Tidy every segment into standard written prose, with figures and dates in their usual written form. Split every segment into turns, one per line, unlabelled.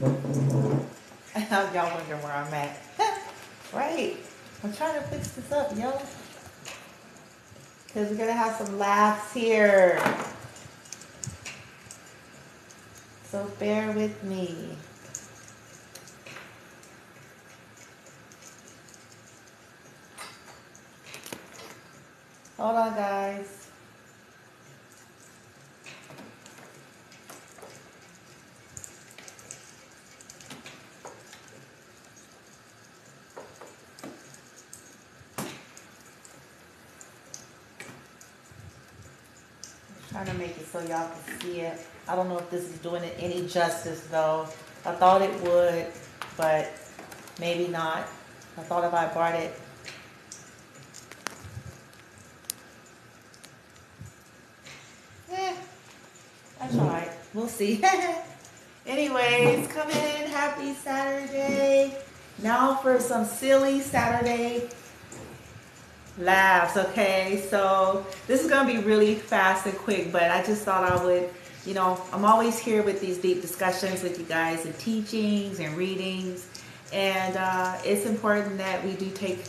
Y'all wondering where I'm at. Right. I'm trying to fix this up, yo. Because we're going to have some laughs here. So bear with me. Hold on, guys. Trying to make it so y'all can see it. I don't know if this is doing it any justice though. I thought it would, but maybe not. I thought if I brought it. That's alright. We'll see. Anyways, come in. Happy Saturday. Now for some silly Saturday laughs, okay? So this is going to be really fast and quick, but I just thought I would, I'm always here with these deep discussions with you guys and teachings and readings. And it's important that we do take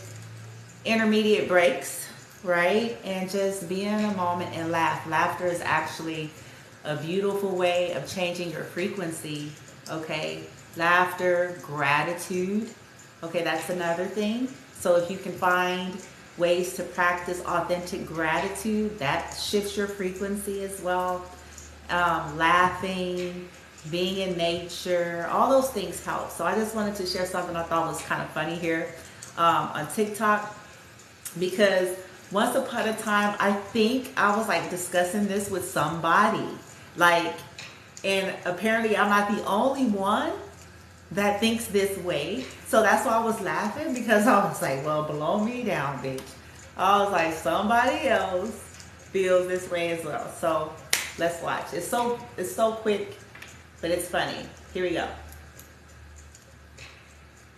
intermediate breaks, right? And just be in a moment and laugh. Laughter is actually a beautiful way of changing your frequency, okay? Laughter, gratitude, okay, that's another thing. So if you can find ways to practice authentic gratitude, that shifts your frequency as well. Laughing, being in nature, all those things help. So I just wanted to share something I thought was kind of funny here on TikTok, because once upon a time, I think I was like discussing this with somebody, and apparently I'm not the only one that thinks this way. So that's why I was laughing, because I was like, well, blow me down, bitch. I was like, somebody else feels this way as well. So let's watch. It's so quick, but it's funny. Here we go.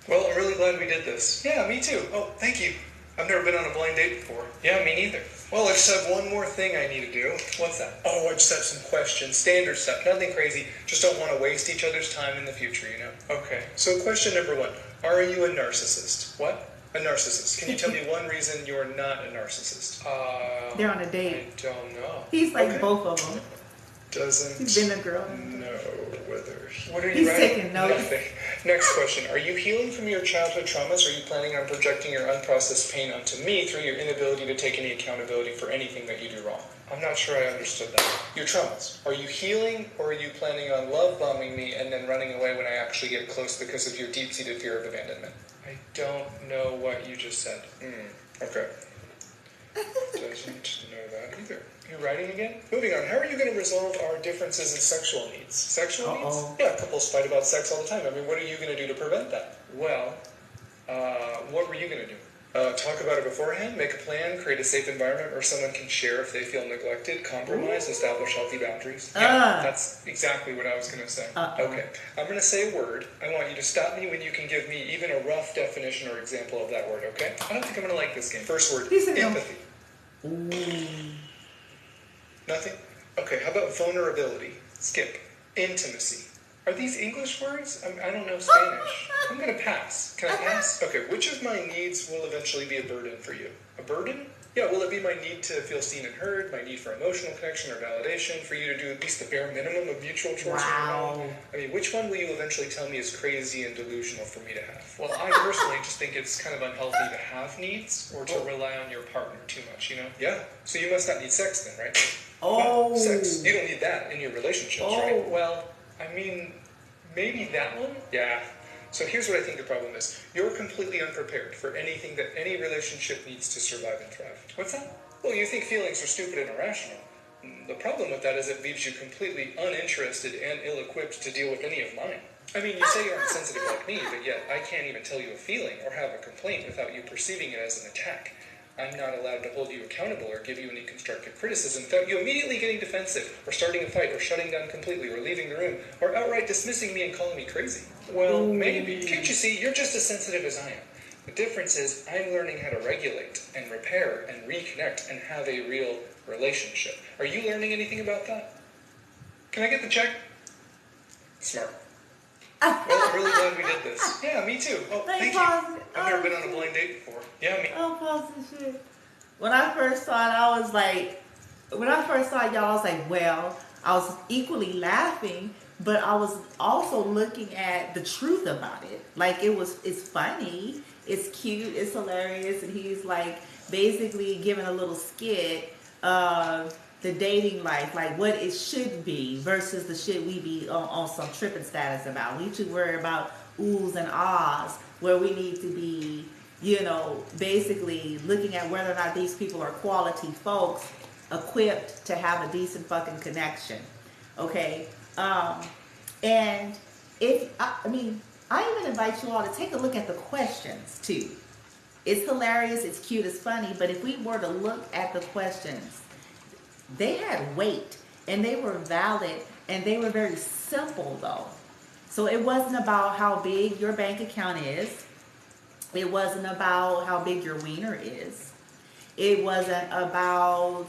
Well, I'm really glad we did this. Yeah, me too. Oh, thank you. I've never been on a blind date before. Yeah, me neither. Well, I just have one more thing I need to do. What's that? Oh, I just have some questions. Standard stuff. Nothing crazy. Just don't want to waste each other's time in the future, Okay. So question number 1. Are you a narcissist? What? A narcissist. Can you tell me one reason you're not a narcissist?
They're on a date.
I don't know.
He's like both of them.
He's
been a girl.
No, whether. What are you
He's
writing?
taking notes.
Nothing. Next question. Are you healing from your childhood traumas, or are you planning on projecting your unprocessed pain onto me through your inability to take any accountability for anything that you do wrong? I'm not sure I understood that. Your traumas. Are you healing, or are you planning on love bombing me and then running away when I actually get close because of your deep-seated fear of abandonment? I don't know what you just said. Okay. Doesn't know that either. You're writing again? Moving on. How are you going to resolve our differences in sexual needs? Sexual needs? Yeah, couples fight about sex all the time. I mean, what are you going to do to prevent that? Well, what were you going to do? Talk about it beforehand, make a plan, create a safe environment where someone can share if they feel neglected, compromise, establish healthy boundaries. Yeah, that's exactly what I was going to say. Okay, I'm going to say a word. I want you to stop me when you can give me even a rough definition or example of that word, okay? I don't think I'm going to like this game. First word, empathy. Nothing? Okay, how about vulnerability? Skip. Intimacy. Are these English words? I don't know Spanish. I'm going to pass. Can I pass? Okay, which of my needs will eventually be a burden for you? A burden? Yeah, will it be my need to feel seen and heard, my need for emotional connection or validation, for you to do at least the bare minimum of mutual choice?
Wow.
I mean, which one will you eventually tell me is crazy and delusional for me to have? Well, I personally just think it's kind of unhealthy to have needs or to rely on your partner too much, Yeah, so you must not need sex then, right?
Oh.
What? Sex. You don't need that in your relationships, right? Well, I mean, maybe that one? Yeah. So here's what I think the problem is. You're completely unprepared for anything that any relationship needs to survive and thrive. What's that? Well, you think feelings are stupid and irrational. The problem with that is it leaves you completely uninterested and ill-equipped to deal with any of mine. I mean, you say you aren't sensitive like me, but yet I can't even tell you a feeling or have a complaint without you perceiving it as an attack. I'm not allowed to hold you accountable or give you any constructive criticism without you immediately getting defensive, or starting a fight, or shutting down completely, or leaving the room, or outright dismissing me and calling me crazy. Well, maybe. Can't you see? You're just as sensitive as I am. The difference is I'm learning how to regulate and repair and reconnect and have a real relationship. Are you learning anything about that? Can I get the check? Smart. Well, I'm really glad we did this. Yeah, me too. Oh, thank you.
Positive.
I've never been on a blind date before. Yeah, me.
Oh, positive shit. When I first saw it, I was like, when I first saw y'all, I was like, well, I was equally laughing, but I was also looking at the truth about it. Like it's funny, it's cute, it's hilarious, and he's like basically giving a little skit of the dating life, like what it should be versus the shit we be on some tripping status about. We too worry about oohs and ahs, where we need to be, basically looking at whether or not these people are quality folks equipped to have a decent fucking connection. Okay? And I even invite you all to take a look at the questions too. It's hilarious, it's cute, it's funny, but if we were to look at the questions, they had weight and they were valid and they were very simple though. So it wasn't about how big your bank account is. It wasn't about how big your wiener is. It wasn't about,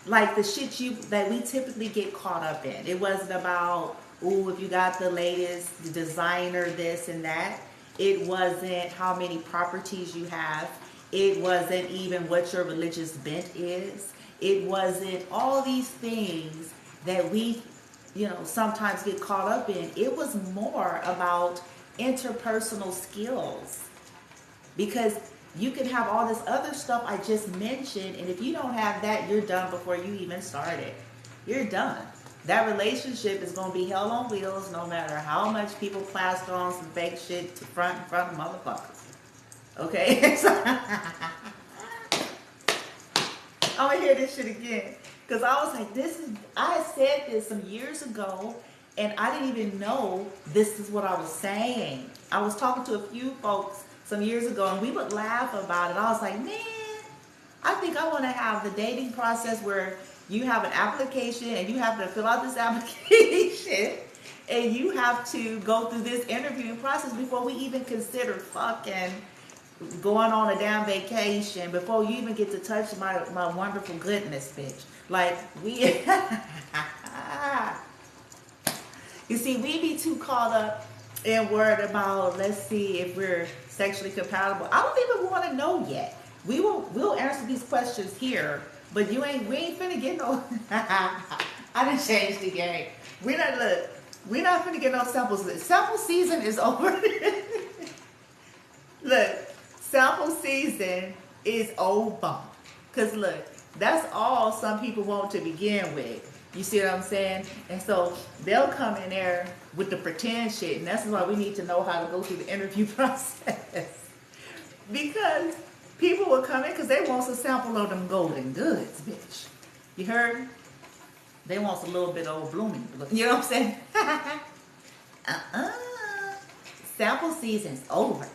like the shit that we typically get caught up in. It wasn't about, ooh, if you got the latest designer, this and that. It wasn't how many properties you have. It wasn't even what your religious bent is. It wasn't all these things that we, sometimes get caught up in. It was more about interpersonal skills. Because you can have all this other stuff I just mentioned, and if you don't have that, you're done before you even started. You're done. That relationship is going to be hell on wheels no matter how much people plaster on some fake shit to front motherfuckers. Okay? I'm going to hear this shit again. Because I was like, I said this some years ago, and I didn't even know this is what I was saying. I was talking to a few folks some years ago, and we would laugh about it. I was like, man, I think I want to have the dating process where you have an application and you have to fill out this application and you have to go through this interviewing process before we even consider fucking going on a damn vacation, before you even get to touch my wonderful goodness, bitch. Like, you see, we be too caught up and worried about, let's see if we're sexually compatible. I don't even want to know yet. We'll answer these questions here, but we ain't finna get no. I done changed the game. We're not finna get no samples. Sample season is over. Look, sample season is over. Cause look, that's all some people want to begin with. You see what I'm saying? And so they'll come in there with the pretend shit, and that's why we need to know how to go through the interview process. Because people will come in because they want a sample of them golden goods, bitch. You heard? They want a little bit of old blooming. You know what I'm saying? Sample season's over.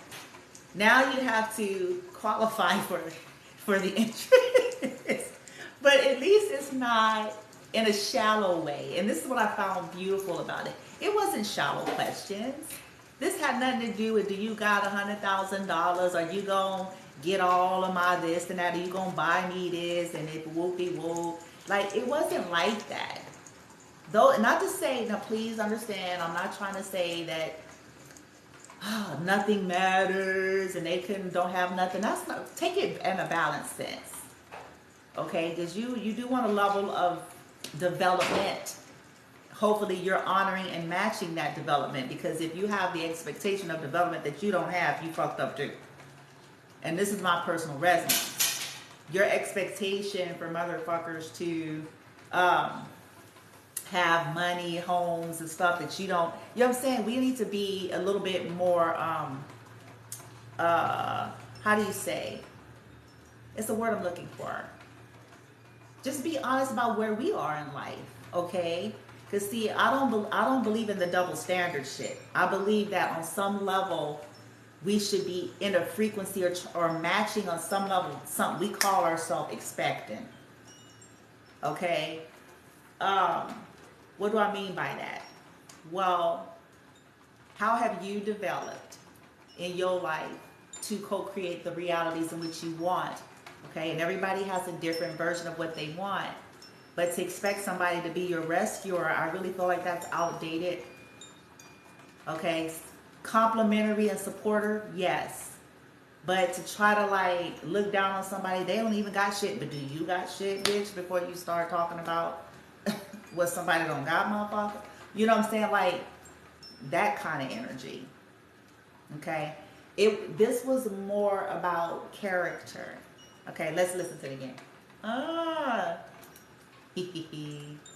Now you have to qualify for the interest. But at least it's not in a shallow way. And this is what I found beautiful about it. It wasn't shallow questions. This had nothing to do with, do you got $100,000? Are you going to get all of my this and that? Are you going to buy me this? And if whoopie-whoop. Like, it wasn't like that. Though, not to say, now please understand, I'm not trying to say that nothing matters and they don't have nothing. That's not, take it in a balanced sense. Okay? Because you do want a level of development. Hopefully you're honoring and matching that development, because if you have the expectation of development that you don't have, you fucked up too. And this is my personal resonance. Your expectation for motherfuckers to have money, homes, and stuff that you don't, you know what I'm saying? We need to be a little bit more, how do you say? It's the word I'm looking for. Just be honest about where we are in life, okay? Because see, I don't believe in the double standard shit. I believe that on some level, we should be in a frequency or matching on some level, something we call ourselves expectant. Okay? What do I mean by that? Well, how have you developed in your life to co-create the realities in which you want? Okay? And everybody has a different version of what they want. But to expect somebody to be your rescuer, I really feel like that's outdated. Okay, complimentary and supporter, yes. But to try to like look down on somebody, they don't even got shit. But do you got shit, bitch? Before you start talking about what somebody don't got, motherfucker. You know what I'm saying? Like that kind of energy. Okay, this was more about character. Okay, let's listen to it again. Ah.
Me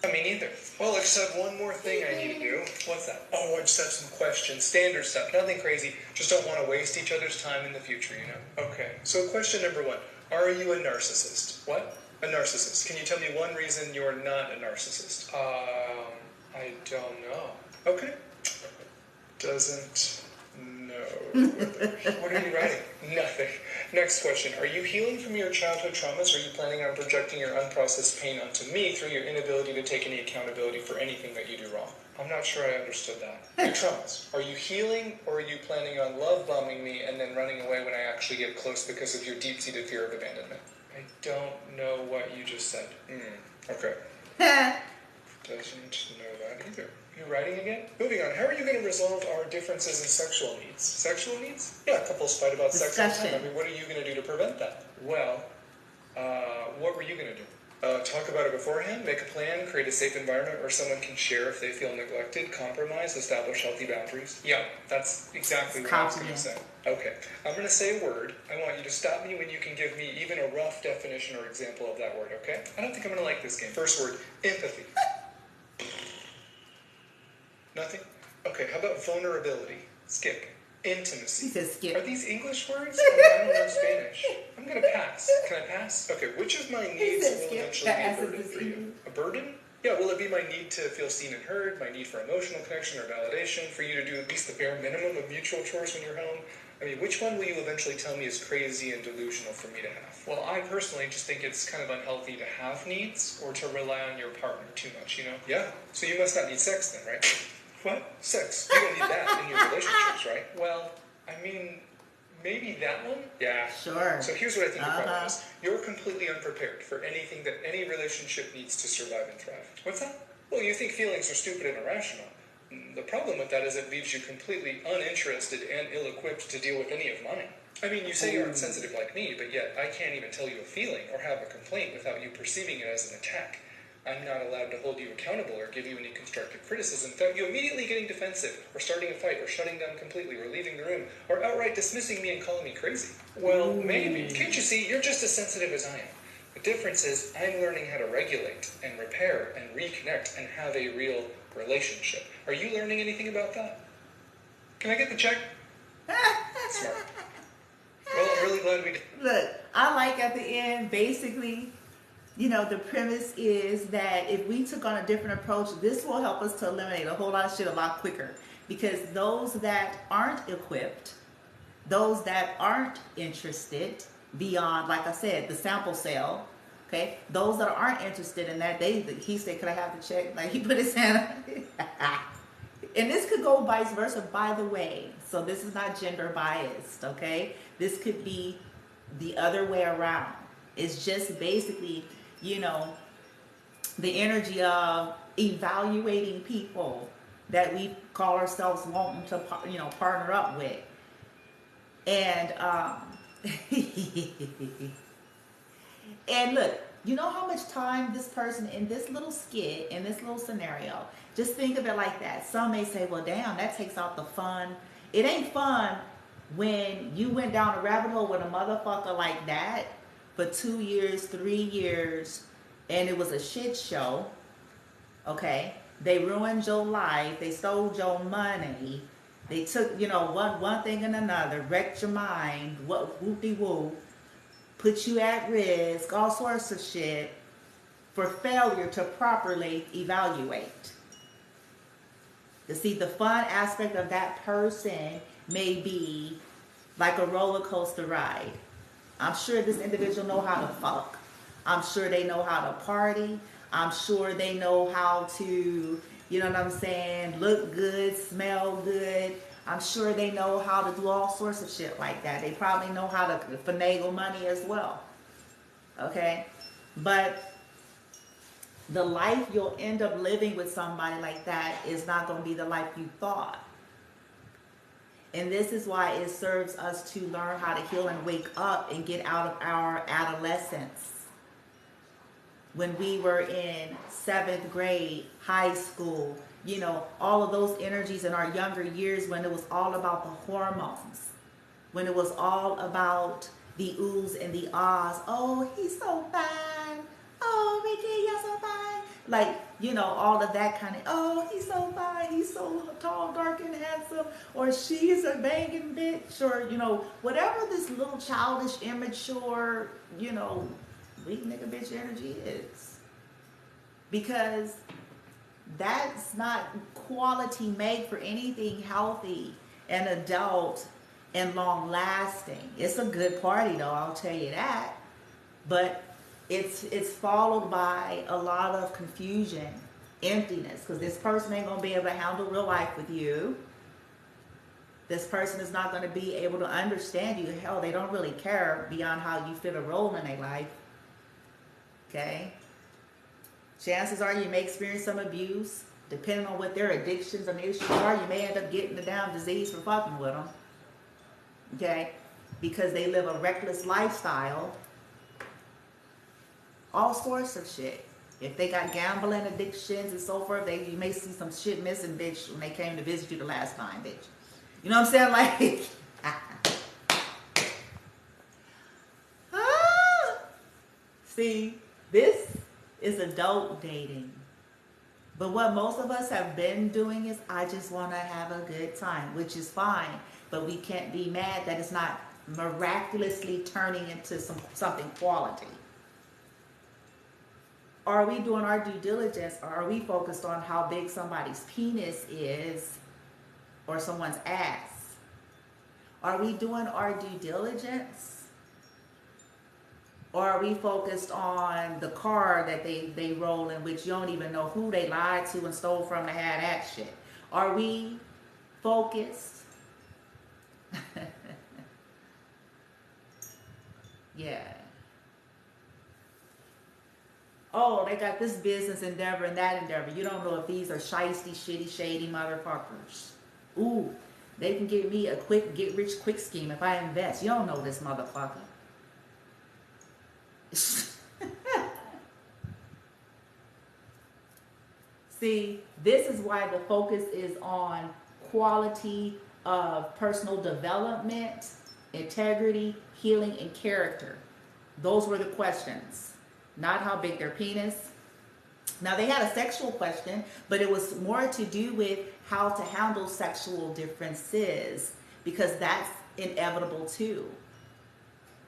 neither. Well, except one more thing I need to do. What's that? Oh, I just have some questions. Standard stuff. Nothing crazy. Just don't want to waste each other's time in the future, you know? Okay. So question number one. Are you a narcissist? What? A narcissist. Can you tell me one reason you're not a narcissist? I don't know. Okay. Doesn't know. What are you writing? Nothing. Next question. Are you healing from your childhood traumas, or are you planning on projecting your unprocessed pain onto me through your inability to take any accountability for anything that you do wrong? I'm not sure I understood that. Your traumas. Are you healing, or are you planning on love bombing me and then running away when I actually get close because of your deep-seated fear of abandonment? I don't know what you just said. Okay. Doesn't know that either. You writing again? Moving on. How are you going to resolve our differences in sexual needs? Sexual needs? Yeah, couples fight about sex all the time. I mean, what are you going to do to prevent that? Well, what were you going to do? Talk about it beforehand, make a plan, create a safe environment where someone can share if they feel neglected, compromise, establish healthy boundaries. Yeah, that's exactly what I was going to say. Okay, I'm going to say a word. I want you to stop me when you can give me even a rough definition or example of that word, okay? I don't think I'm going to like this game. First word, empathy. Nothing? Okay, how about vulnerability? Skip. Intimacy.
He says skip.
Are these English words? I don't know Spanish. I'm going to pass. Can I pass? Okay, which of my needs will eventually be a burden for you? A burden? Yeah, will it be my need to feel seen and heard, my need for emotional connection or validation, for you to do at least the bare minimum of mutual chores when you're home? I mean, which one will you eventually tell me is crazy and delusional for me to have? Well, I personally just think it's kind of unhealthy to have needs or to rely on your partner too much, you know? Yeah, so you must not need sex then, right? What? Sex. You don't need that in your relationships, right? Well, I mean, maybe that one? Yeah.
Sure.
So here's what I think the problem is. You're completely unprepared for anything that any relationship needs to survive and thrive. What's that? Well, you think feelings are stupid and irrational. The problem with that is it leaves you completely uninterested and ill-equipped to deal with any of mine. I mean, you say you aren't sensitive like me, but yet I can't even tell you a feeling or have a complaint without you perceiving it as an attack. I'm not allowed to hold you accountable or give you any constructive criticism without you immediately getting defensive, or starting a fight, or shutting down completely, or leaving the room, or outright dismissing me and calling me crazy. Well, maybe. Can't you see? You're just as sensitive as I am. The difference is I'm learning how to regulate and repair and reconnect and have a real relationship. Are you learning anything about that? Can I get the check? Smart. Well, I'm really glad we did.
Look, I like at the end, basically, you know, the premise is that if we took on a different approach, this will help us to eliminate a whole lot of shit a lot quicker. Because those that aren't equipped, those that aren't interested beyond, like I said, the sample sale, okay, those that aren't interested in that, he said, could I have the check? Like, he put his hand on and this could go vice versa, by the way. So this is not gender biased, okay? This could be the other way around. It's just basically, you know, the energy of evaluating people that we call ourselves wanting to, you know, partner up with. And and look, you know how much time this person in this little skit, in this little scenario, just think of it like that. Some may say, well, damn, that takes out the fun. It ain't fun when you went down a rabbit hole with a motherfucker like that for 2 years, 3 years, and it was a shit show, okay? They ruined your life. They stole your money. They took, you know, one thing and another, wrecked your mind, whoop-de-whoop, put you at risk, all sorts of shit for failure to properly evaluate. You see, the fun aspect of that person may be like a roller coaster ride. I'm sure this individual know how to fuck. I'm sure they know how to party. I'm sure they know how to, you know what I'm saying, look good, smell good. I'm sure they know how to do all sorts of shit like that. They probably know how to finagle money as well. Okay? But the life you'll end up living with somebody like that is not going to be the life you thought. And this is why it serves us to learn how to heal and wake up and get out of our adolescence. When we were in 7th grade, high school, all of those energies in our younger years, when it was all about the hormones, when it was all about the oohs and the ahs. Oh, he's so fine. Oh, Ricky, you're so fine. Like, all of that kind of, oh, he's so fine. He's so tall, dark, and handsome. Or she's a banging bitch. Or, whatever this little childish, immature, weak nigga bitch energy is. Because that's not quality made for anything healthy and adult and long lasting. It's a good party though, I'll tell you that. But it's followed by a lot of confusion, emptiness, because this person ain't gonna be able to handle real life with you. This person is not going to be able to understand you. Hell, they don't really care beyond how you fit a role in their life. Okay? Chances are you may experience some abuse. Depending on what their addictions and issues are, you may end up getting the damn disease for fucking with them. Okay? Because they live a reckless lifestyle. All sorts of shit. If they got gambling addictions and so forth, you may see some shit missing, bitch, when they came to visit you the last time, bitch. You know what I'm saying? See, this is adult dating. But what most of us have been doing is, I just want to have a good time, which is fine. But we can't be mad that it's not miraculously turning into something quality. Are we doing our due diligence, or are we focused on how big somebody's penis is or someone's ass? Are we doing our due diligence? Or are we focused on the car that they roll in, which you don't even know who they lied to and stole from to have that shit? Are we focused? Yeah. Oh, they got this business endeavor and that endeavor. You don't know if these are shiesty, shitty, shady motherfuckers. Ooh, they can give me a quick get-rich-quick scheme if I invest. You don't know this motherfucker. See, this is why the focus is on quality of personal development, integrity, healing, and character. Those were the questions, not how big their penis. Now, they had a sexual question, but it was more to do with how to handle sexual differences, because that's inevitable too.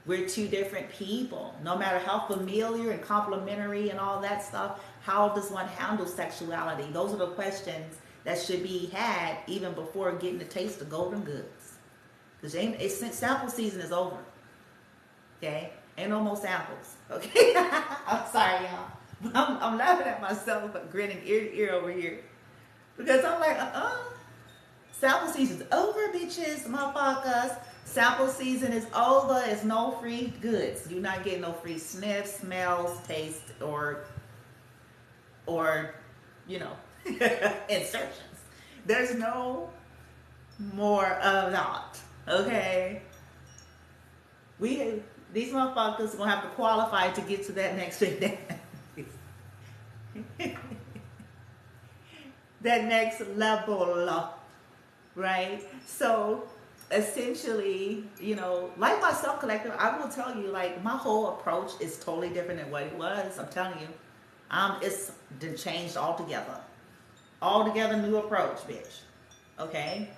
We're two different people. No matter how familiar and complimentary and all that stuff, how does one handle sexuality? Those are the questions that should be had even before getting a taste of golden goods. Because sample season is over. Okay? Ain't no more samples. Okay? I'm sorry, y'all. I'm laughing at myself, but grinning ear to ear over here. Because I'm like, sample season's over, bitches, motherfuckers. Sample season is over. It's no free goods. You're not getting no free sniffs, smells, taste, or insertions. There's no more of that. Okay? These motherfuckers gonna have to qualify to get to that next thing. That next level, right? So essentially, like my self-collective, I will tell you, like, my whole approach is totally different than what it was. I'm telling you, it's changed altogether. Altogether new approach, bitch. Okay?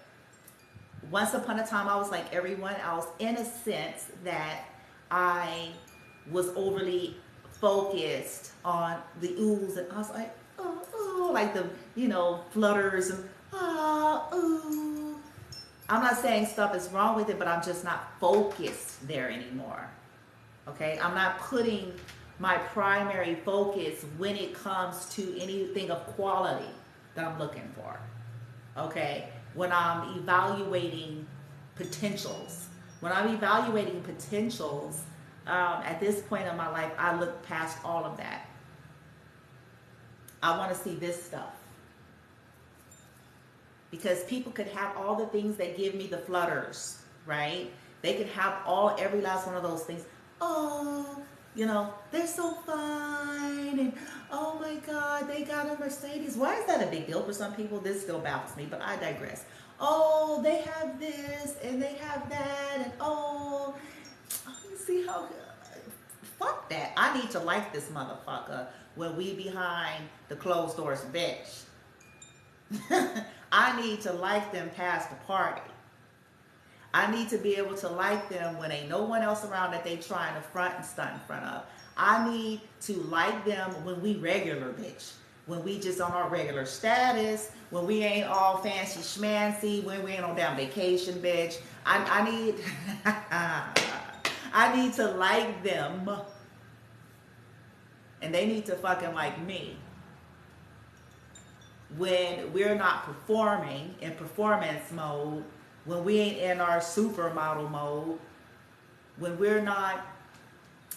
Once upon a time, I was like everyone else in a sense that I was overly focused on the oohs, and I was like, oh, like the, flutters and, ooh. I'm not saying stuff is wrong with it, but I'm just not focused there anymore. Okay? I'm not putting my primary focus when it comes to anything of quality that I'm looking for. Okay? When I'm evaluating potentials. When I'm evaluating potentials, at this point in my life, I look past all of that. I want to see this stuff. Because people could have all the things that give me the flutters, right? They could have every last one of those things. Oh, they're so fine, and oh my God, they got a Mercedes. Why is that a big deal for some people? This still baffles me, but I digress. Oh, they have this and they have that, and oh, let me see how. Fuck that. I need to like this motherfucker when we behind the closed doors, bitch. I need to like them past the party. I need to be able to like them when ain't no one else around that they trying to front and stunt in front of. I need to like them when we regular, bitch. When we just on our regular status, when we ain't all fancy schmancy, when we ain't on damn vacation, bitch. I need I need to like them. And they need to fucking like me. When we're not performing in performance mode, when we ain't in our supermodel mode, when we're not,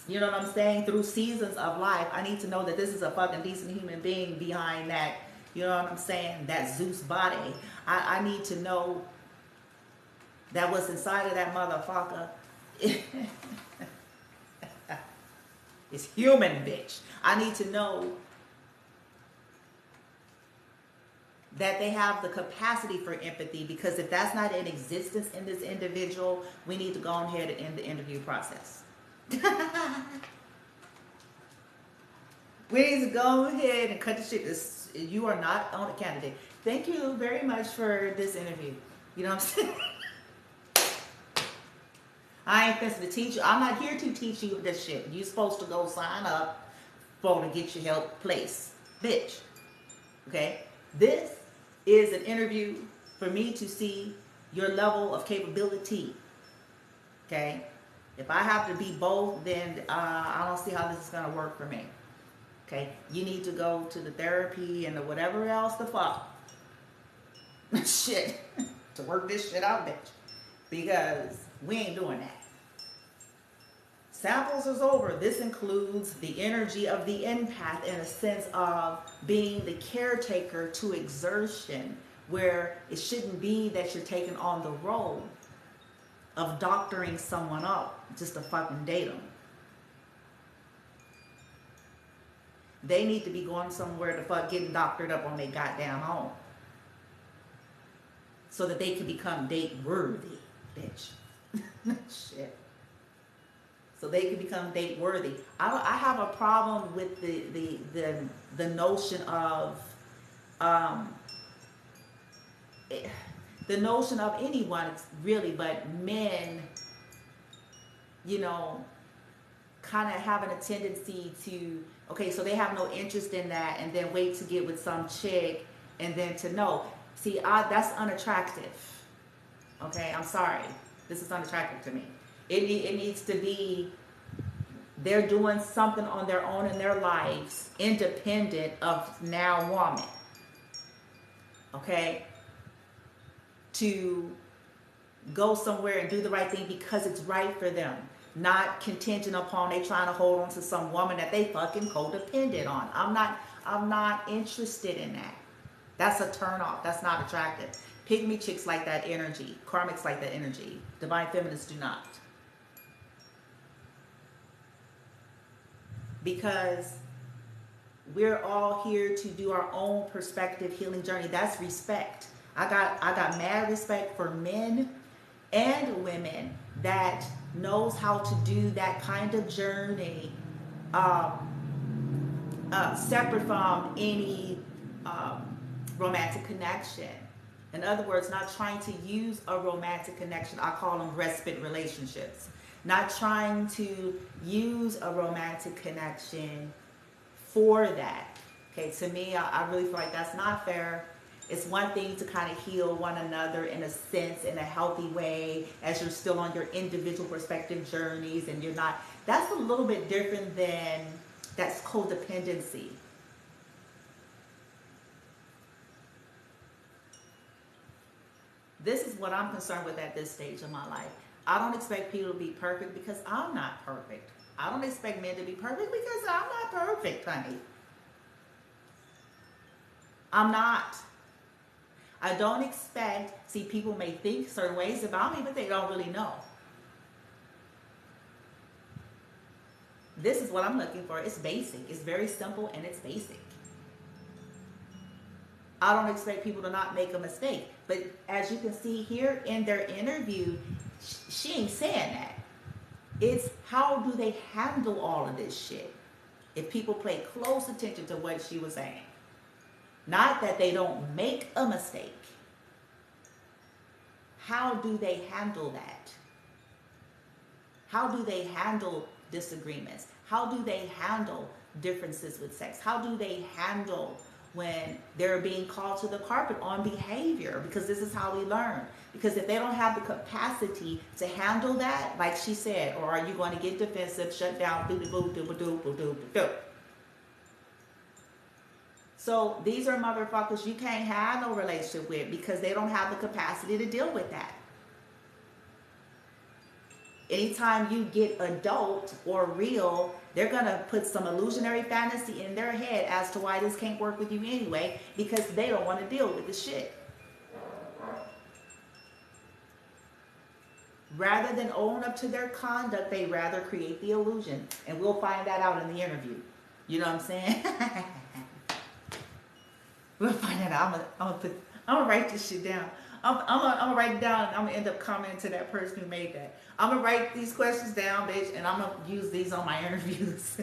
you know what I'm saying, through seasons of life, I need to know that this is a fucking decent human being behind that, you know what I'm saying, that Zeus body. I need to know that what's inside of that motherfucker is human, bitch. I need to know that they have the capacity for empathy, because if that's not in existence in this individual, we need to go ahead and end the interview process. We need to go ahead and cut the shit. You are not on a candidate. Thank you very much for this interview. You know what I'm saying? I ain't supposed to teach you. I'm not here to teach you this shit. You're supposed to go sign up for to get your help place. Bitch. Okay? This is an interview for me to see your level of capability. Okay? If I have to be both, then I don't see how this is going to work for me. Okay? You need to go to the therapy and the whatever else the fuck. Shit. To work this shit out, bitch. Because we ain't doing that. Samples is over. This includes the energy of the empath in a sense of being the caretaker to exertion, where it shouldn't be that you're taking on the role of doctoring someone up just to fucking date them. They need to be going somewhere to fuck getting doctored up on their goddamn own, so that they can become date worthy, bitch. Shit. So they can become date worthy. I have a problem with the notion of the notion of anyone really, but men, kind of having a tendency to, okay, so they have no interest in that, and then wait to get with some chick, and then to know. See, that's unattractive. Okay, I'm sorry. This is unattractive to me. It needs to be, they're doing something on their own in their lives, independent of now woman. Okay? To go somewhere and do the right thing because it's right for them. Not contingent upon they trying to hold on to some woman that they fucking codependent on. I'm not interested in that. That's a turn off. That's not attractive. Pygmy chicks like that energy. Karmics like that energy. Divine feminists do not. Because we're all here to do our own perspective healing journey. That's respect. I got mad respect for men and women that knows how to do that kind of journey separate from any romantic connection. In other words, not trying to use a romantic connection. I call them respite relationships. Not trying to use a romantic connection for that. Okay, to me, I really feel like that's not fair. It's one thing to kind of heal one another in a sense, in a healthy way, as you're still on your individual perspective journeys, and you're not. That's a little bit different than that's codependency. This is what I'm concerned with at this stage of my life. I don't expect people to be perfect because I'm not perfect. I don't expect men to be perfect because I'm not perfect, honey. I'm not. I don't expect, see, people may think certain ways about me, but they don't really know. This is what I'm looking for. It's basic. It's very simple and it's basic. I don't expect people to not make a mistake. But as you can see here in their interview, she ain't saying that. It's how do they handle all of this shit? If people pay close attention to what she was saying. Not that they don't make a mistake. How do they handle that? How do they handle disagreements? How do they handle differences with sex? How do they handle when they're being called to the carpet on behavior? Because this is how we learn. Because if they don't have the capacity to handle that, like she said, or are you going to get defensive, shut down, do. So these are motherfuckers you can't have no relationship with because they don't have the capacity to deal with that. Anytime you get adult or real, they're going to put some illusionary fantasy in their head as to why this can't work with you anyway, because they don't want to deal with the shit. Rather than own up to their conduct, they rather create the illusion. And we'll find that out in the interview. You know what I'm saying? We'll find that out. I'm gonna write this shit down. I'm gonna write it down, and I'm gonna end up commenting to that person who made that. I'm gonna write these questions down, bitch, and I'm gonna use these on my interviews.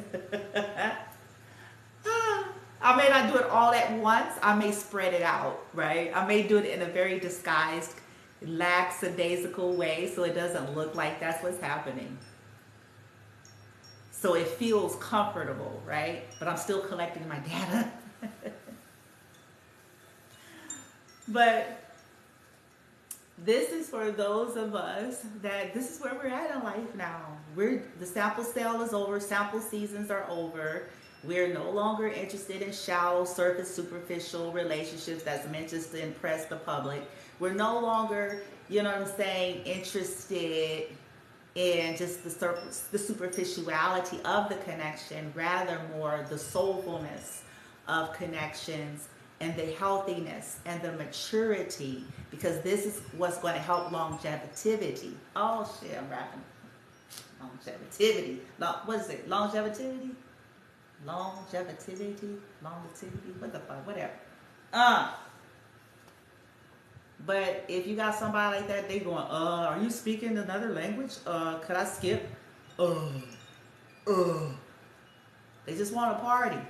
I may not do it all at once. I may spread it out, right? I may do it in a very disguised, lackadaisical way, so it doesn't look like that's what's happening. So it feels comfortable, right? But I'm still collecting my data. But this is for those of us that this is where we're at in life now. The sample sale is over. Sample seasons are over. We're no longer interested in shallow, surface, superficial relationships that's meant just to impress the public. We're no longer, you know what I'm saying, interested in just the superficiality of the connection, rather more the soulfulness of connections and the healthiness and the maturity, because this is what's going to help longevity. Oh shit, I'm rapping. Longevity. What is it? Longevity? Longevity? What the fuck? Whatever. But if you got somebody like that, they going, are you speaking another language? Could I skip? They just want to party.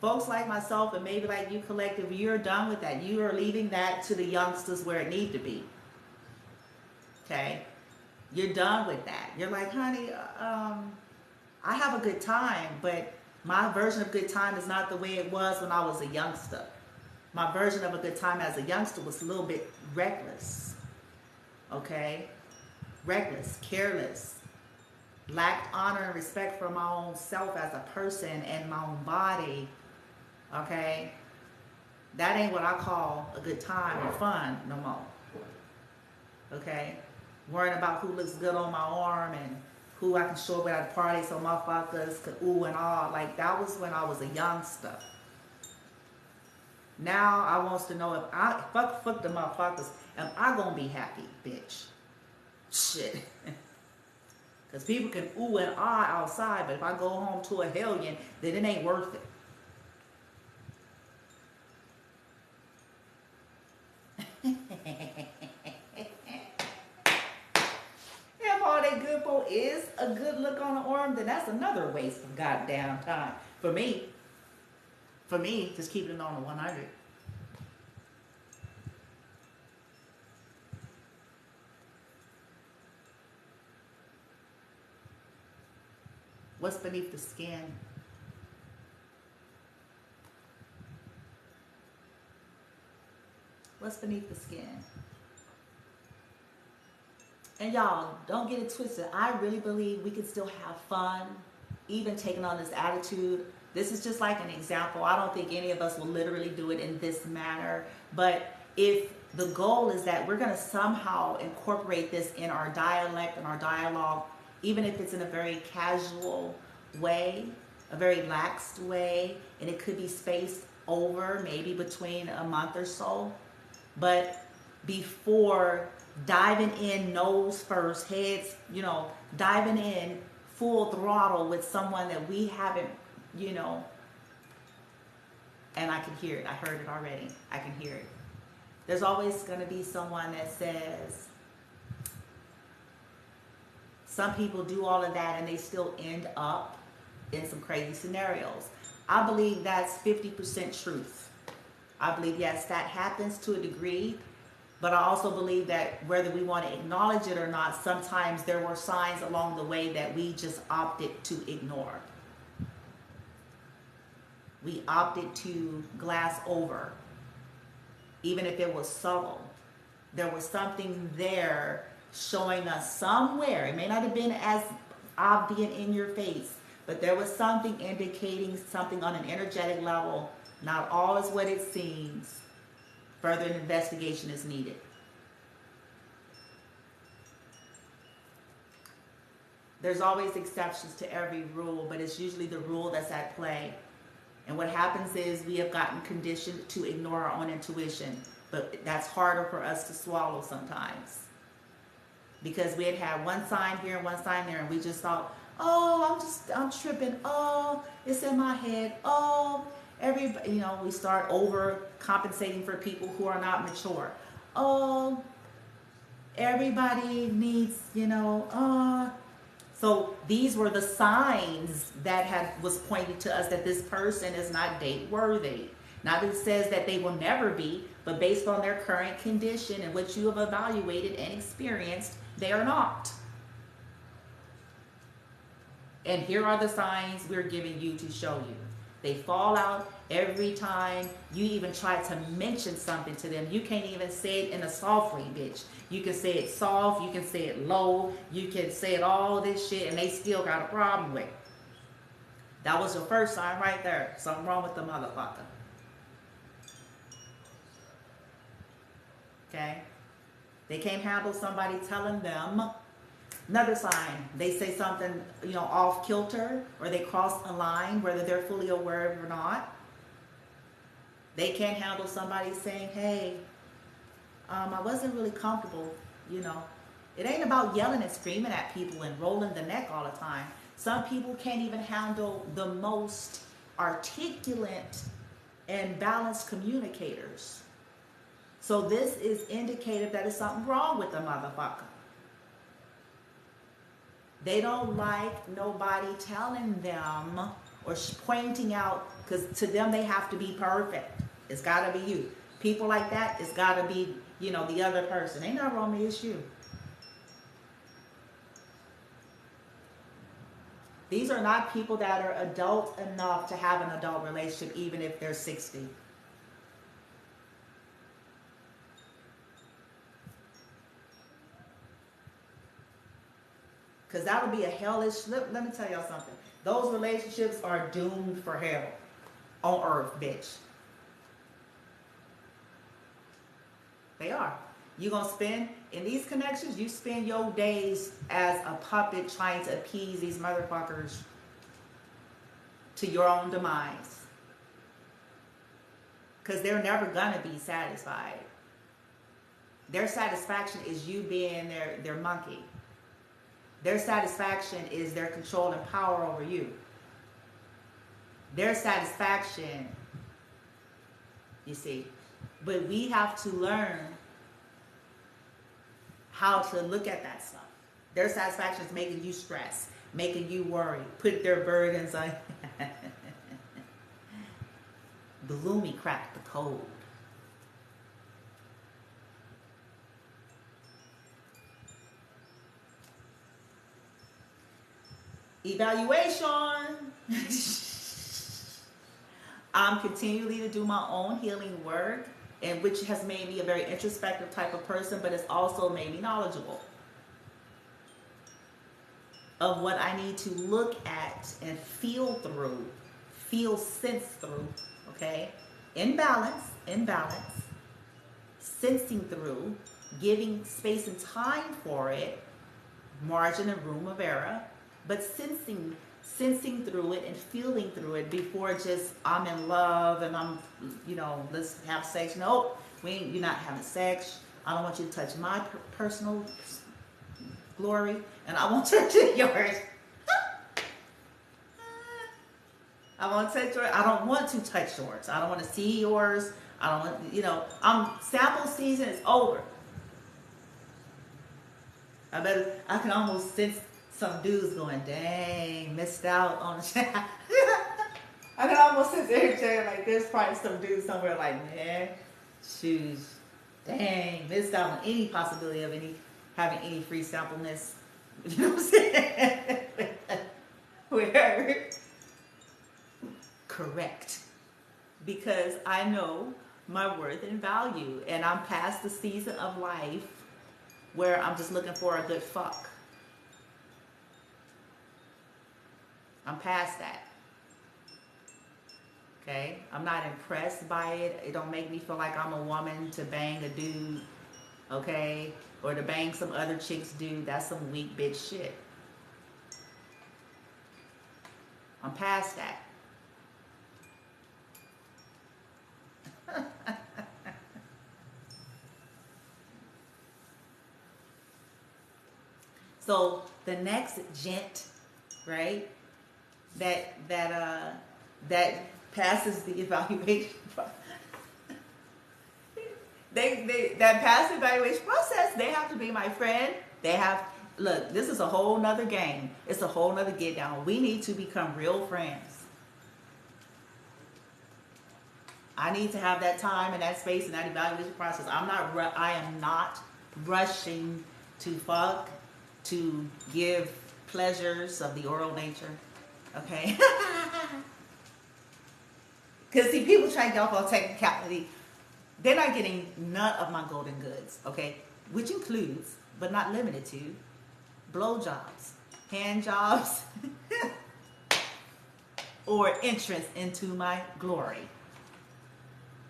Folks like myself and maybe like you collective, you're done with that. You are leaving that to the youngsters where it need to be. Okay? You're done with that. You're like, honey, I have a good time, but my version of good time is not the way it was when I was a youngster. My version of a good time as a youngster was a little bit reckless. Okay? Reckless, careless. Lacked honor and respect for my own self as a person and my own body. Okay? That ain't what I call a good time or fun no more. Okay? Worrying about who looks good on my arm and who I can show up at a party so motherfuckers could ooh and ah. Like, that was when I was a youngster. Now I wants to know if I fuck the motherfuckers, am I gonna be happy, bitch? Shit. Because people can ooh and ah outside, but if I go home to a hellion, then it ain't worth it. If all they good for is a good look on the arm, then that's another waste of goddamn time. For me, just keeping it on the 100. What's beneath the skin? What's beneath the skin? And y'all, don't get it twisted. I really believe we can still have fun, even taking on this attitude. This is just like an example. I don't think any of us will literally do it in this manner. But if the goal is that we're going to somehow incorporate this in our dialect and our dialogue, even if it's in a very casual way, a very laxed way, and it could be spaced over, maybe between a month or so. But before diving in nose first, heads, diving in full throttle with someone that we haven't, and I can hear it. I heard it already. I can hear it. There's always going to be someone that says, some people do all of that and they still end up in some crazy scenarios. I believe that's 50% truth. I believe, yes, that happens to a degree, but I also believe that whether we want to acknowledge it or not, sometimes there were signs along the way that we just opted to ignore. We opted to glass over, even if it was subtle. There was something there showing us somewhere. It may not have been as obvious in your face, but there was something indicating something on an energetic level. Not all is what it seems. Further investigation is needed. There's always exceptions to every rule, but it's usually the rule that's at play. And what happens is we have gotten conditioned to ignore our own intuition, but that's harder for us to swallow sometimes. Because we had one sign here and one sign there, and we just thought, oh, I'm tripping. Oh, it's in my head. Oh, everybody, we start overcompensating for people who are not mature. Oh, everybody needs, So these were the signs that was pointed to us that this person is not date worthy. Not that it says that they will never be, but based on their current condition and what you have evaluated and experienced, they are not. And here are the signs we're giving you to show you. They fall out every time you even try to mention something to them. You can't even say it in a soft way, bitch. You can say it soft, you can say it low, you can say it all this shit, and they still got a problem with it. That was your first sign right there. Something wrong with the motherfucker. Okay? They can't handle somebody telling them. Another sign, they say something, off kilter, or they cross a line, whether they're fully aware of it or not. They can't handle somebody saying, hey, I wasn't really comfortable, It ain't about yelling and screaming at people and rolling the neck all the time. Some people can't even handle the most articulate and balanced communicators. So this is indicative that there's something wrong with the motherfucker. They don't like nobody telling them or pointing out, because to them they have to be perfect. It's got to be you. People like that, it's got to be, the other person. Ain't nothing wrong with it, it's you. These are not people that are adult enough to have an adult relationship, even if they're 60. Because that would be a hellish, let me tell y'all something. Those relationships are doomed for hell on earth, bitch. They are. You're going to spend, in these connections, you spend your days as a puppet trying to appease these motherfuckers to your own demise. Because they're never going to be satisfied. Their satisfaction is you being their monkey. Their satisfaction is their control and power over you. Their satisfaction, you see. But we have to learn how to look at that stuff. Their satisfaction is making you stress, making you worry, put their burdens on. Gloomy cracked the code. Evaluation. I'm continually to do my own healing work, and which has made me a very introspective type of person, but it's also made me knowledgeable of what I need to look at and feel through, sense through, okay? In balance, sensing through, giving space and time for it, margin and room of error, but sensing sensing through it and feeling through it before just I'm in love and I'm, let's have sex. Nope, you're not having sex. I don't want you to touch my personal glory, and I won't touch yours. I won't touch yours. I don't want to touch yours. I don't want to see yours. I don't want, sample season is over. I can almost sense some dudes going, dang, missed out on the chat. I can almost sense every like there's probably some dudes somewhere like, man, shoes, dang, missed out on any possibility of having any free sampleness. You know what I'm saying? Where? Correct. Because I know my worth and value, and I'm past the season of life where I'm just looking for a good fuck. I'm past that. Okay? I'm not impressed by it. It don't make me feel like I'm a woman to bang a dude. Okay? Or to bang some other chick's dude. That's some weak bitch shit. I'm past that. So the next gent, right, that passes the evaluation, that pass the evaluation process, they have to be my friend. Look, this is a whole nother game. It's a whole nother get down. We need to become real friends. I need to have that time and that space and that evaluation process. I am not rushing to fuck, to give pleasures of the oral nature. Okay? Because see, people try to get off on technicality. They're not getting none of my golden goods. Okay? Which includes, but not limited to, blowjobs, hand jobs, or entrance into my glory.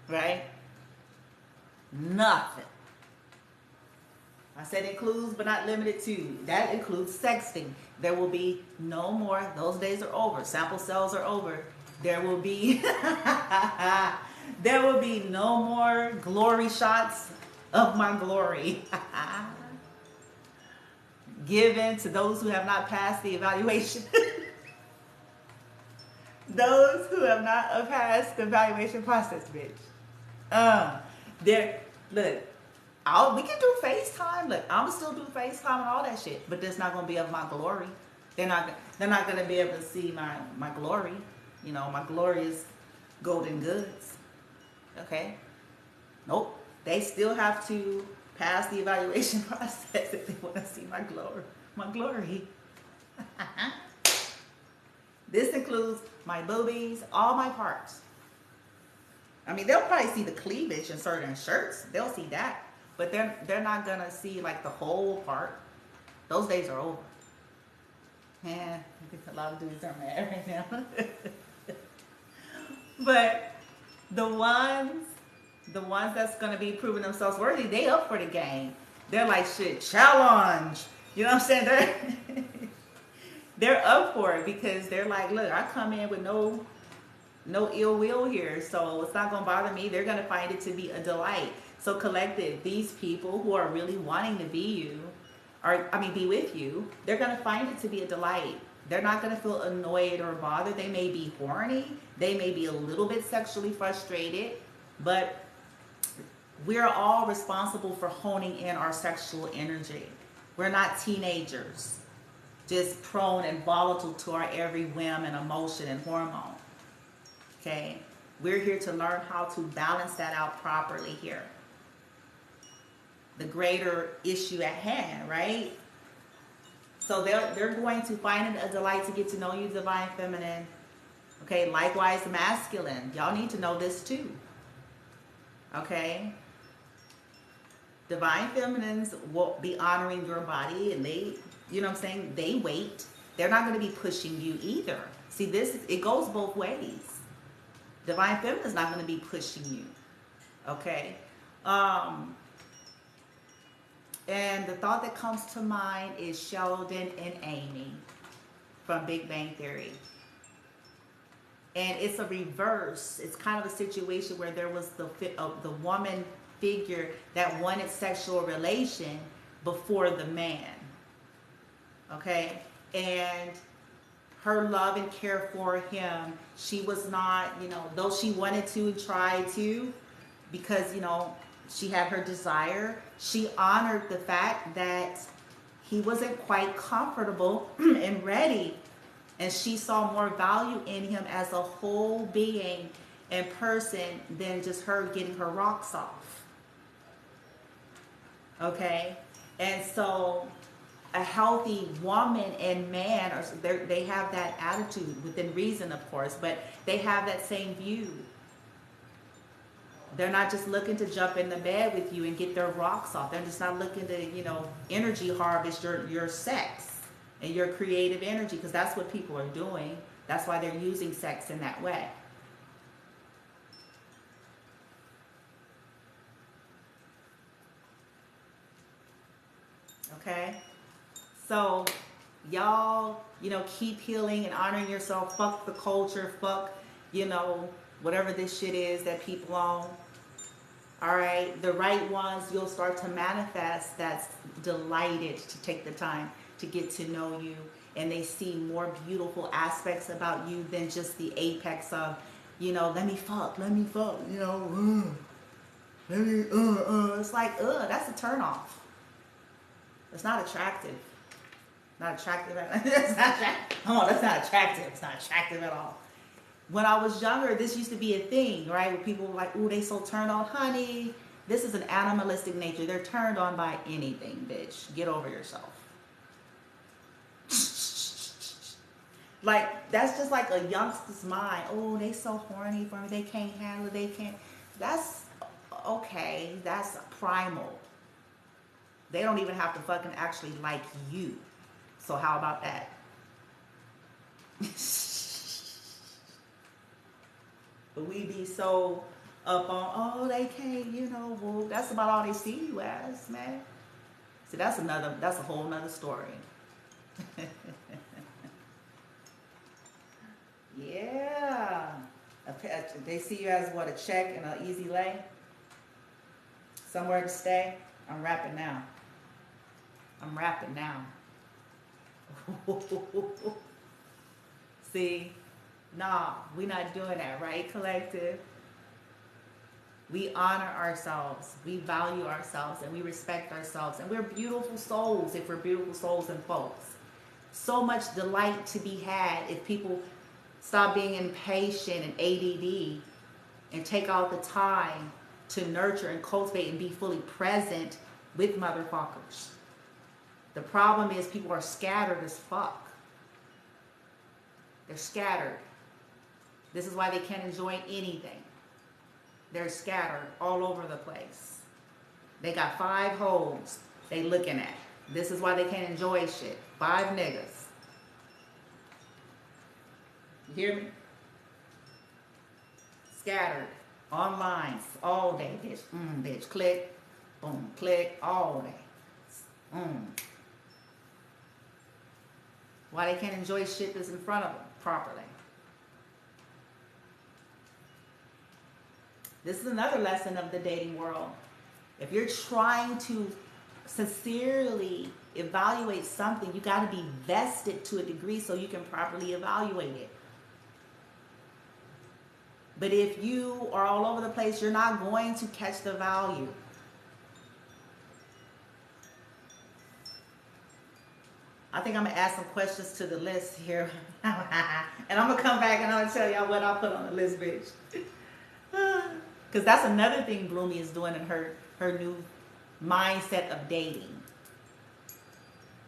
Right? Nothing. I said includes, but not limited to. That includes sexting. There will be no more. Those days are over. Sample cells are over. There will be no more glory shots of my glory given to those who have not passed the evaluation. Those who have not passed the evaluation process, bitch. Look. We can do FaceTime. Look, I'm still do FaceTime and all that shit, but that's not gonna be of my glory. They're not gonna be able to see my glory. My glorious golden goods. Okay? Nope. They still have to pass the evaluation process if they want to see my glory. This includes my boobies, all my parts. I mean, they'll probably see the cleavage in certain shirts. They'll see that. But they're not gonna see like the whole part. Those days are over. Man, I think a lot of dudes are mad right now. But the ones that's gonna be proving themselves worthy, they up for the game. They're like, shit, challenge. You know what I'm saying? They're up for it because they're like, look, I come in with no ill will here, so it's not gonna bother me. They're gonna find it to be a delight. So collective, these people who are really wanting to be with you, they're going to find it to be a delight. They're not going to feel annoyed or bothered. They may be horny. They may be a little bit sexually frustrated. But we're all responsible for honing in our sexual energy. We're not teenagers, just prone and volatile to our every whim and emotion and hormone. Okay? We're here to learn how to balance that out properly here. The greater issue at hand, right? So they're going to find it a delight to get to know you, divine feminine. Okay, likewise masculine. Y'all need to know this too. Okay? Divine feminines will be honoring your body, and they, you know what I'm saying, they wait. They're not going to be pushing you either. See, it goes both ways. Divine feminine is not going to be pushing you. Okay? And the thought that comes to mind is Sheldon and Amy. from Big Bang Theory. And it's a reverse. It's kind of a situation where there was the woman figure that wanted sexual relation before the man. Okay? And her love and care for him, she was not, though she wanted to and tried to, because, she had her desire, she honored the fact that he wasn't quite comfortable and ready. And she saw more value in him as a whole being and person than just her getting her rocks off. Okay? And so a healthy woman and man, they have that attitude, within reason, of course, but they have that same view. They're not just looking to jump in the bed with you and get their rocks off. They're just not looking to, energy harvest your sex and your creative energy, because that's what people are doing. That's why they're using sex in that way. Okay? So, y'all, keep healing and honoring yourself. Fuck the culture. Fuck, whatever this shit is that people own. All right? The right ones you'll start to manifest that's delighted to take the time to get to know you. And they see more beautiful aspects about you than just the apex of, let me fuck, let me fuck, It's like, that's a turnoff. It's not attractive. Not attractive at all. That's not attractive. Oh, that's not attractive. It's not attractive at all. When I was younger, this used to be a thing, right? Where people were like, ooh, they so turned on, honey. This is an animalistic nature. They're turned on by anything, bitch. Get over yourself. Like, that's just like a youngster's mind. Oh, they so horny for me. They can't handle it. They can't. That's okay. That's primal. They don't even have to fucking actually like you. So how about that? But we be so up on, oh, they can't, well, that's about all they see you as, man. See, that's a whole nother story. Yeah. They see you as what, a check and an easy lay? Somewhere to stay? I'm rapping now. See? Nah, we not doing that, right, collective? We honor ourselves, we value ourselves, and we respect ourselves. And we're beautiful souls if we're beautiful souls and folks. So much delight to be had if people stop being impatient and ADD and take all the time to nurture and cultivate and be fully present with motherfuckers. The problem is people are scattered as fuck. They're scattered. This is why they can't enjoy anything. They're scattered all over the place. They got 5 hoes they looking at. This is why they can't enjoy shit. 5 niggas. You hear me? Scattered. Online. All day, bitch. Bitch. Click. Boom. Click. All day. Why they can't enjoy shit that's in front of them properly. This is another lesson of the dating world. If you're trying to sincerely evaluate something, you got to be vested to a degree so you can properly evaluate it. But if you are all over the place, you're not going to catch the value. I think I'm going to add some questions to the list here. And I'm going to come back and I'm going to tell y'all what I put on the list, bitch. Because that's another thing Bloomy is doing in her new mindset of dating.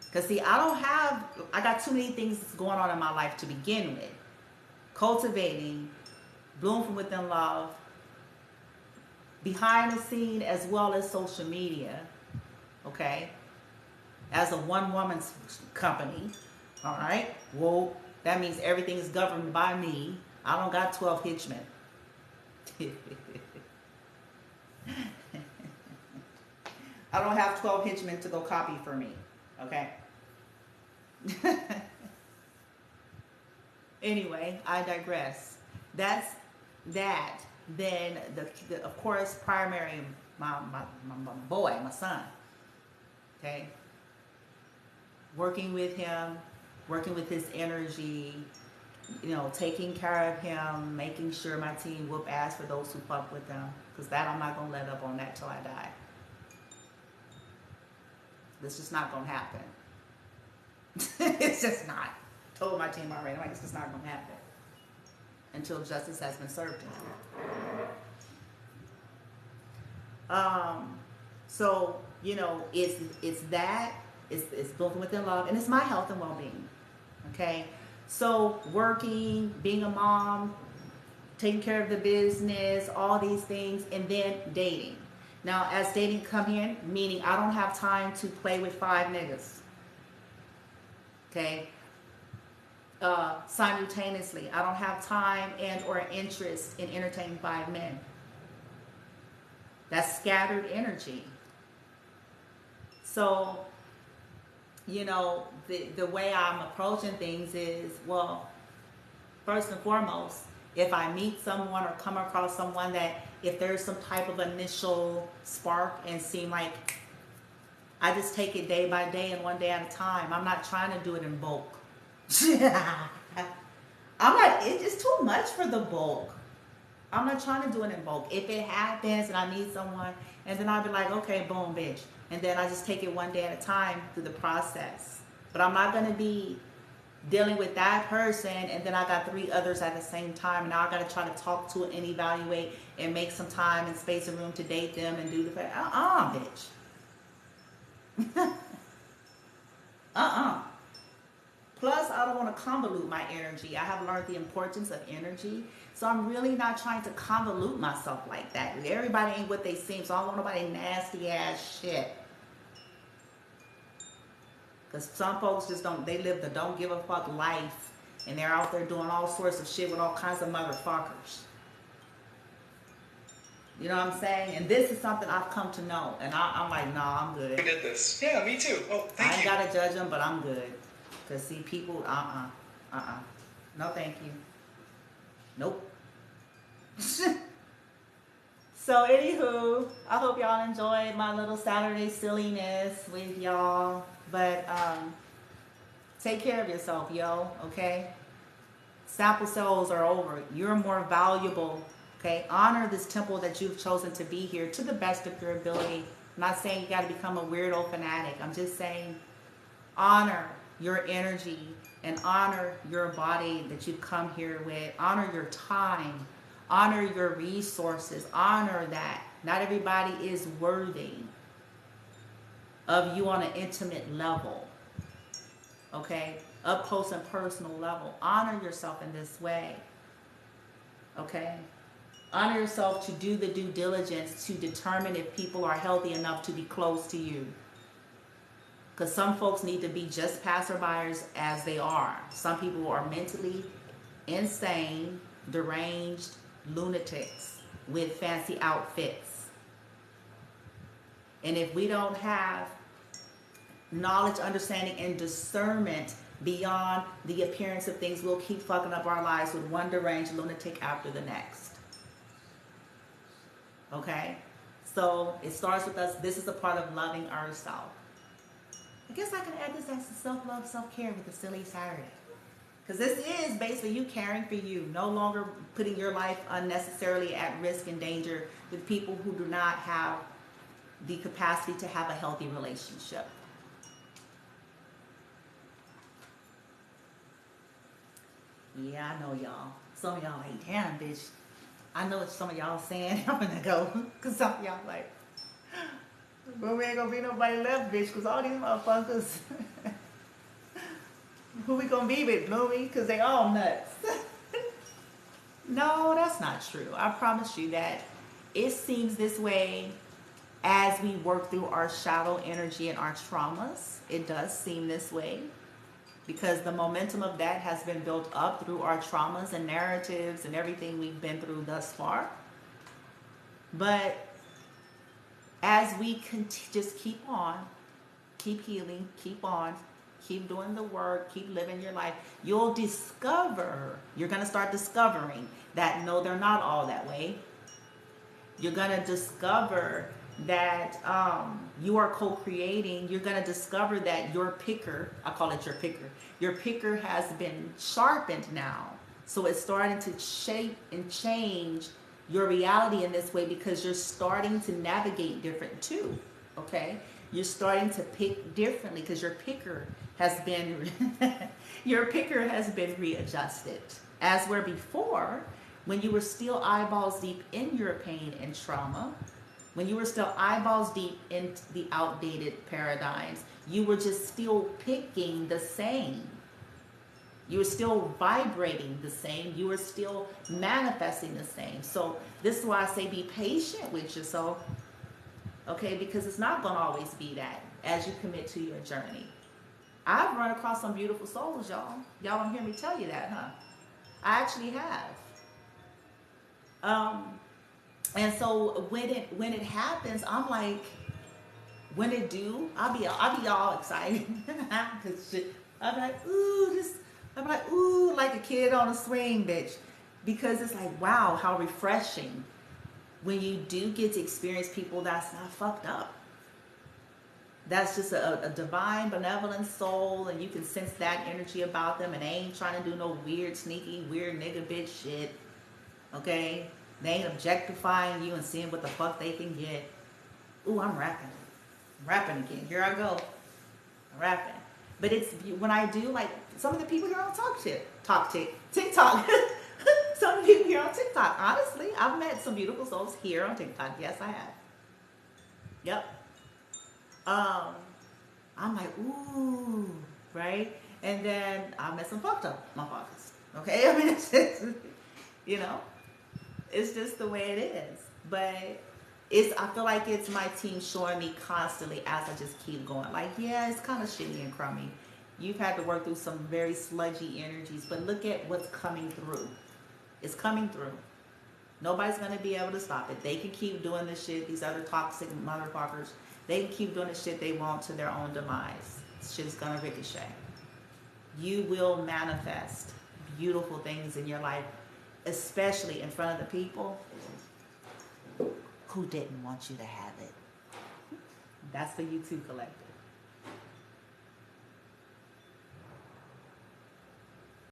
Because see, I got too many things going on in my life to begin with. Cultivating, bloom from within love, behind the scene as well as social media, okay? As a one-woman's company, all right? Well, that means everything is governed by me. I don't got 12 hitchmen. I don't have 12 hitchmen to go copy for me, okay? Anyway, I digress. That's that. Then the of course primary my boy, my son. Okay. Working with him, working with his energy, you know, taking care of him, making sure my team whoop ass for those who fuck with them. Because that I'm not gonna let up on that till I die. This is not gonna happen. It's just not. Told my team already, like, it's just not gonna happen until justice has been served to him. So you know, it's that it's built within love, and it's my health and well-being. Okay, so working, being a mom, taking care of the business, all these things, and then dating. Now, as dating come in, meaning I don't have time to play with 5 niggas. Okay. Simultaneously, I don't have time and or interest in entertaining 5 men. That's scattered energy. So, you know, the way I'm approaching things is, well, first and foremost, if I meet someone or come across someone that if there's some type of initial spark and seem like, I just take it day by day and one day at a time. I'm not trying to do it in bulk. It's too much for the bulk. I'm not trying to do it in bulk. If it happens and I need someone, and then I'll be like, okay, boom, bitch. And then I just take it one day at a time through the process. But I'm not going to be dealing with that person and then I got 3 others at the same time. And now I got to try to talk to and evaluate and make some time and space and room to date them and do the bitch. Plus, I don't want to convolute my energy. I have learned the importance of energy. So I'm really not trying to convolute myself like that. Everybody ain't what they seem, so I don't want nobody nasty ass shit. Because some folks just they live the don't give a fuck life. And they're out there doing all sorts of shit with all kinds of motherfuckers. You know what I'm saying? And this is something I've come to know. And I'm like, nah, I'm good.
We did this. Yeah, me too. Oh, thank you.
I ain't got to judge them, but I'm good. Because see, people, no thank you. Nope. So anywho, I hope y'all enjoyed my little Saturday silliness with y'all. But take care of yourself, yo, okay? Sample cells are over. You're more valuable, okay? Honor this temple that you've chosen to be here to the best of your ability. I'm not saying you got to become a weirdo fanatic. I'm just saying honor your energy and honor your body that you've come here with. Honor your time. Honor your resources. Honor that. Not everybody is worthy of you on an intimate level. Okay? Up close and personal level. Honor yourself in this way. Okay? Honor yourself to do the due diligence to determine if people are healthy enough to be close to you. Because some folks need to be just passerbyers as they are. Some people are mentally insane, deranged, lunatics with fancy outfits. And if we don't have knowledge, understanding, and discernment beyond the appearance of things, we'll keep fucking up our lives with one deranged lunatic after the next. Okay? So it starts with us. This is a part of loving ourselves. I guess I can add this as self-love, self-care with a silly Saturday. Because this is basically you caring for you. No longer putting your life unnecessarily at risk and danger with people who do not have the capacity to have a healthy relationship. Yeah, I know y'all. Some of y'all like, damn, bitch. I know what some of y'all saying. I'm going to go. Because some of y'all like, but we ain't gonna be nobody left, bitch, because all these motherfuckers, who we gonna be with, Bloomy? Because they all nuts. No, that's not true. I promise you that it seems this way as we work through our shadow energy and our traumas. It does seem this way because the momentum of that has been built up through our traumas and narratives and everything we've been through thus far. But as we just keep on, keep healing, keep on, Keep doing the work. Keep living your life. You'll discover, you're going to start discovering that no, they're not all that way. You're going to discover that you are co-creating. You're going to discover that your picker, I call it your picker has been sharpened now. So it's starting to shape and change your reality in this way because you're starting to navigate different too. Okay? You're starting to pick differently because your picker has been readjusted. As where before, when you were still eyeballs deep in your pain and trauma, when you were still eyeballs deep in the outdated paradigms, you were just still picking the same. You were still vibrating the same. You were still manifesting the same. So this is why I say be patient with yourself, okay? Because it's not going to always be that as you commit to your journey. I've run across some beautiful souls, y'all. Y'all don't hear me tell you that, huh? I actually have. And so when it happens, I'm like, when it do, I'll be all excited. Cause shit, I'll be like, ooh, like a kid on a swing, bitch. Because it's like, wow, how refreshing when you do get to experience people that's not fucked up. That's just a divine, benevolent soul, and you can sense that energy about them, and they ain't trying to do no weird, sneaky, weird nigga bitch shit. Okay? They ain't objectifying you and seeing what the fuck they can get. Ooh, I'm rapping. I'm rapping again. Here I go. I'm rapping. But it's when I do, like, some of the people here on TikTok. Some of the people here on TikTok. Honestly, I've met some beautiful souls here on TikTok. Yes, I have. Yep. I'm like, ooh, right? And then I met some fucked up motherfuckers. Okay? I mean, it's just, you know, it's just the way it is. But I feel like it's my team showing me constantly as I just keep going. Like, yeah, it's kind of shitty and crummy. You've had to work through some very sludgy energies, but look at what's coming through. It's coming through. Nobody's going to be able to stop it. They can keep doing this shit, these other toxic motherfuckers. They can keep doing the shit they want to their own demise. Shit's gonna ricochet. You will manifest beautiful things in your life, especially in front of the people who didn't want you to have it. That's for you too, collective.